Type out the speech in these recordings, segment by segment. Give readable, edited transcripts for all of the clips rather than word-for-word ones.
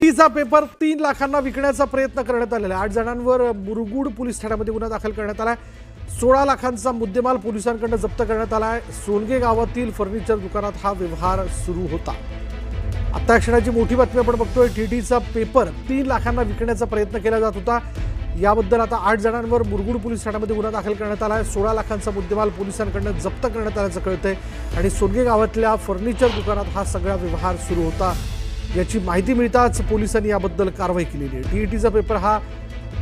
टीचा पेपर 3 लाखांना विकण्याचा प्रयत्न करण्यात आलेला आहे। 8 जणांवर मुरगुड पोलीस ठाण्यामध्ये गुन्हा दाखल करण्यात आला आहे। 16 लाखांचा मुद्देमाल पोलिसांकडून जप्त करण्यात आला आहे। सोनगे गावातील फर्निचर दुकानात हा व्यवहार सुरू होता। आता क्षणाची मोठी बातमी आपण बघतोय। टीटीचा पेपर 3 लाखांना विकण्याचा प्रयत्न केला जात होता। याबद्दल आता 8 जणांवर मुरगुड पोलीस ठाण्यामध्ये गुन्हा दाखल करण्यात आला आहे। 16 लाखांचा मुद्देमाल पोलिसांकडून जप्त करण्यात आल्याचं कळतंय आणि सोनगे गावातल्या फर्निचर दुकानात हा सगळा व्यवहार सुरू होता। याची माहिती मिळताच पोलिसांनी याबद्दल कारवाई केलेली आहे। टीईटीचा पेपर हा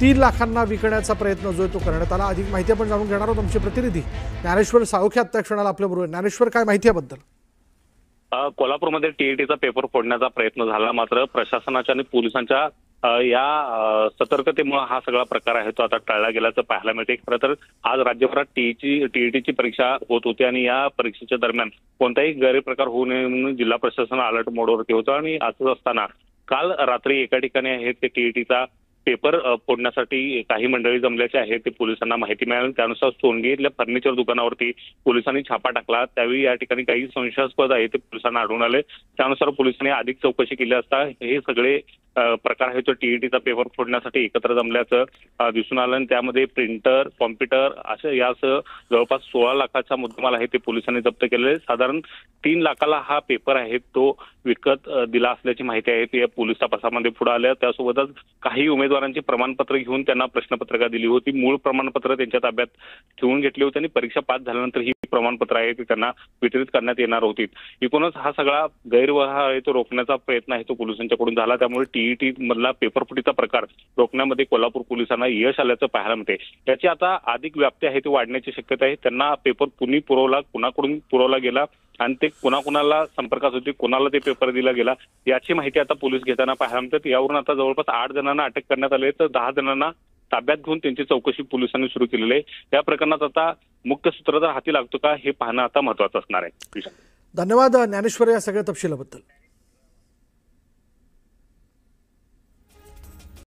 3 लाखांना विकण्याचा प्रयत्न जो आहे तो करण्यात आला। अधिक माहिती आपण जाणून घेणार आहोत। आमचे प्रतिनिधी ज्ञानेश्वर साळोखे आता क्षणाला आपल्याबरोबर। ज्ञानेश्वर, काय माहिती याबद्दल? कोल्हापूरमध्ये टीईटीचा पेपर फोडण्याचा प्रयत्न झाला, मात्र प्रशासनाच्या आणि पोलिसांच्या या सतर्कतेमुळे हा सगळा प्रकार आहे तो आता टाळला गेल्याचं पाहायला मिळते। खरं तर आज राज्यभरात टीईटीची परीक्षा होत होती आणि या परीक्षेच्या दरम्यान कोणताही गैरप्रकार होऊ नये म्हणून जिल्हा प्रशासन अलर्ट मोडवरती होतं आणि असंच असताना काल रात्री एका ठिकाणी आहे ते टीईटीचा पेपर फोडण्यासाठी काही मंडळी जमल्याचे आहे ते पोलिसांना माहिती मिळाली। त्यानुसार सोनगे इथल्या फर्निचर दुकानावरती पोलिसांनी छापा टाकला। त्यावेळी या ठिकाणी काही संशयास्पद आहे ते पोलिसांना आढळून आले। त्यानुसार पोलिसांनी अधिक चौकशी केली असता हे सगळे प्रकार आहे तो टीईटीचा पेपर फोडण्यासाठी एकत्र जमल्याचं दिसून आलं आणि त्यामध्ये प्रिंटर, कॉम्प्युटर असं यासह जवळपास 16 लाखाचा मुद्देमाल आहे ते पोलिसांनी जप्त केलेले। साधारण 3 लाखाला हा पेपर आहे तो विकत दिला असल्याची माहिती आहे ती पोलीस तपासामध्ये पुढे आल्या। त्यासोबतच काही उमेदवारांची प्रमाणपत्र घेऊन त्यांना प्रश्नपत्रिका दिली होती। मूळ प्रमाणपत्र त्यांच्या ताब्यात ठेवून घेतली होती आणि परीक्षा पास झाल्यानंतर ही प्रमाणपत्र आहे ती त्यांना वितरित करण्यात येणार होती। एकूणच हा सगळा गैरव्यवहार आहे तो रोखण्याचा प्रयत्न आहे तो पोलिसांच्याकडून झाला। त्यामुळे टीईटी मधला पेपर फुटीचा प्रकार रोखण्यामध्ये कोल्हापूर पोलिसांना यश आल्याचं पाहायला मिळते। याची आता अधिक व्याप्ती आहे ती वाढण्याची शक्यता आहे। त्यांना पेपर कुणी पुरवला, कुणाकडून पुरवला गेला आणि ते कुणाकुणाला संपर्कात होते, कुणाला ते पेपर दिला गेला याची माहिती आता पोलीस घेताना पाहायला मिळतात। यावरून आता जवळपास 8 जणांना अटक करण्यात आली तर 10 जणांना ताब्यात घेऊन त्यांची चौकशी पोलिसांनी सुरू केलेली आहे। या प्रकरणात आता मुख्य सूत्रधार हाती लागतो का हे पाहणं आता महत्त्वाचं असणार आहे। धन्यवाद ज्ञानेश्वर या सगळ्या तपशिलाबद्दल।